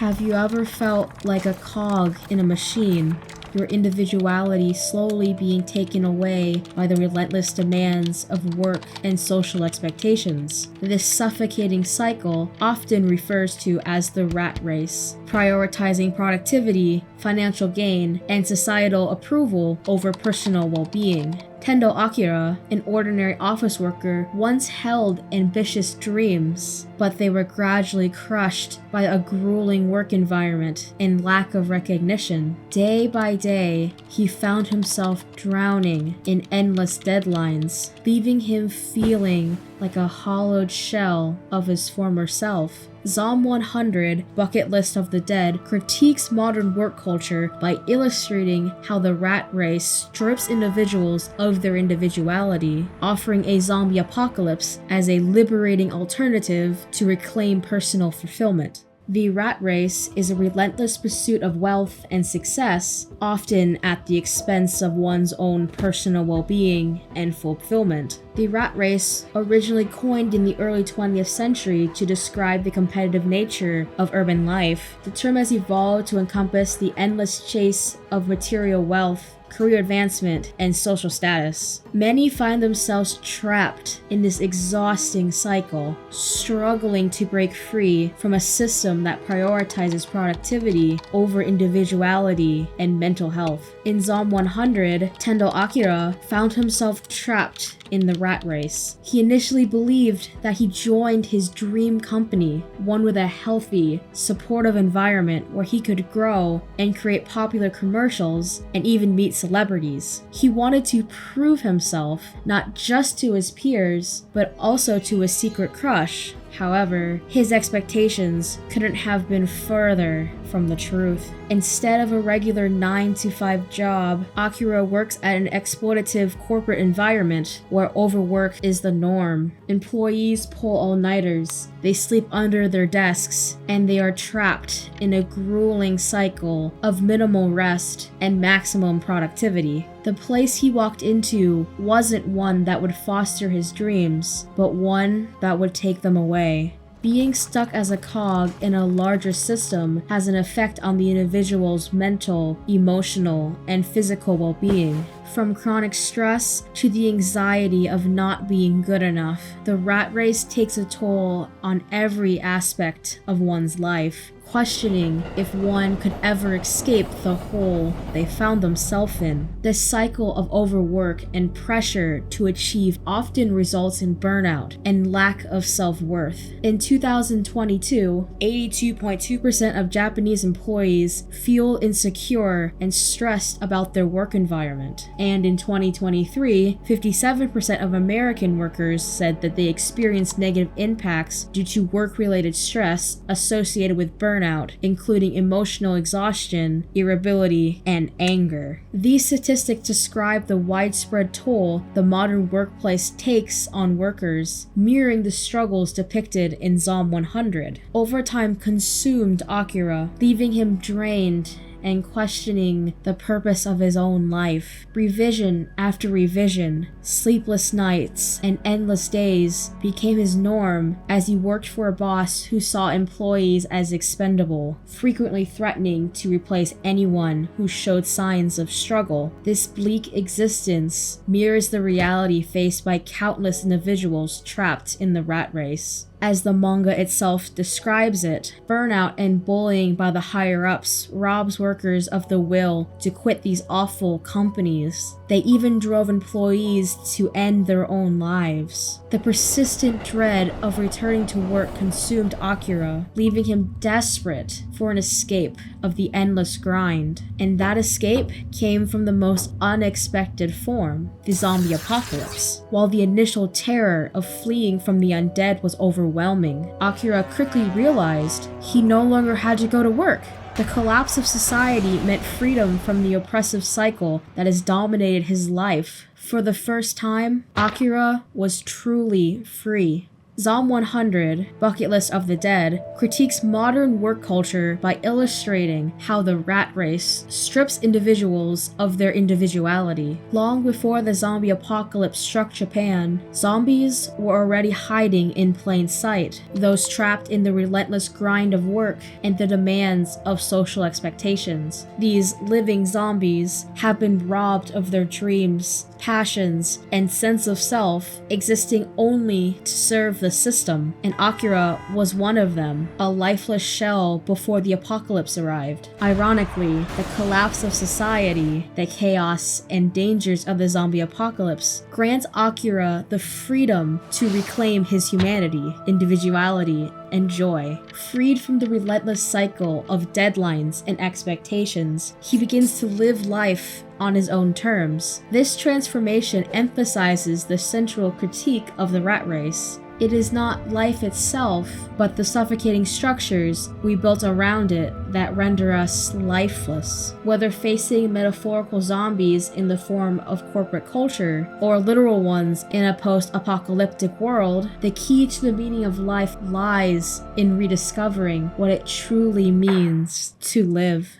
Have you ever felt like a cog in a machine, your individuality slowly being taken away by the relentless demands of work and social expectations? This suffocating cycle often refers to as the rat race, prioritizing productivity, financial gain, and societal approval over personal well-being. Tendou Akira, an ordinary office worker, once held ambitious dreams, but they were gradually crushed by a grueling work environment and lack of recognition. Day by day, he found himself drowning in endless deadlines, leaving him feeling like a hollowed shell of his former self. Zom 100, Bucket List of the Dead, critiques modern work culture by illustrating how the rat race strips individuals of their individuality, offering a zombie apocalypse as a liberating alternative to reclaim personal fulfillment. The rat race is a relentless pursuit of wealth and success, often at the expense of one's own personal well-being and fulfillment. The rat race, originally coined in the early 20th century to describe the competitive nature of urban life, the term has evolved to encompass the endless chase of material wealth, career advancement, and social status. Many find themselves trapped in this exhausting cycle, struggling to break free from a system that prioritizes productivity over individuality and mental health. In Zom 100, Tendou Akira found himself trapped in the rat race. He initially believed that he joined his dream company, one with a healthy, supportive environment where he could grow and create popular commercials and even meet celebrities. He wanted to prove himself not just to his peers, but also to his secret crush. However, his expectations couldn't have been further from the truth. Instead of a regular 9-to-5 job, Akira works at an exploitative corporate environment where overwork is the norm. Employees pull all-nighters, they sleep under their desks, and they are trapped in a grueling cycle of minimal rest and maximum productivity. The place he walked into wasn't one that would foster his dreams, but one that would take them away. Being stuck as a cog in a larger system has an effect on the individual's mental, emotional, and physical well-being. From chronic stress to the anxiety of not being good enough, the rat race takes a toll on every aspect of one's life, questioning if one could ever escape the hole they found themselves in. This cycle of overwork and pressure to achieve often results in burnout and lack of self-worth. In 2022, 82.2% of Japanese employees feel insecure and stressed about their work environment. And in 2023, 57% of American workers said that they experienced negative impacts due to work-related stress associated with burnout, including emotional exhaustion, irritability, and anger. These statistics describe the widespread toll the modern workplace takes on workers, mirroring the struggles depicted in Zom 100. Overtime consumed Akira, leaving him drained and questioning the purpose of his own life. Revision after revision, sleepless nights, and endless days became his norm as he worked for a boss who saw employees as expendable, frequently threatening to replace anyone who showed signs of struggle. This bleak existence mirrors the reality faced by countless individuals trapped in the rat race. As the manga itself describes it, burnout and bullying by the higher-ups robs workers of the will to quit these awful companies. They even drove employees to end their own lives. The persistent dread of returning to work consumed Akira, leaving him desperate for an escape of the endless grind. And that escape came from the most unexpected form, the zombie apocalypse. While the initial terror of fleeing from the undead was overwhelming, Akira quickly realized he no longer had to go to work. The collapse of society meant freedom from the oppressive cycle that has dominated his life. For the first time, Akira was truly free. Zom 100, Bucket List of the Dead, critiques modern work culture by illustrating how the rat race strips individuals of their individuality. Long before the zombie apocalypse struck Japan, zombies were already hiding in plain sight, those trapped in the relentless grind of work and the demands of social expectations. These living zombies have been robbed of their dreams, passions, and sense of self, existing only to serve the system, and Akira was one of them, a lifeless shell before the apocalypse arrived. Ironically, the collapse of society, the chaos and dangers of the zombie apocalypse grants Akira the freedom to reclaim his humanity, individuality, and joy. Freed from the relentless cycle of deadlines and expectations, he begins to live life on his own terms. This transformation emphasizes the central critique of the rat race. It is not life itself, but the suffocating structures we built around it that render us lifeless. Whether facing metaphorical zombies in the form of corporate culture, or literal ones in a post-apocalyptic world, the key to the meaning of life lies in rediscovering what it truly means to live.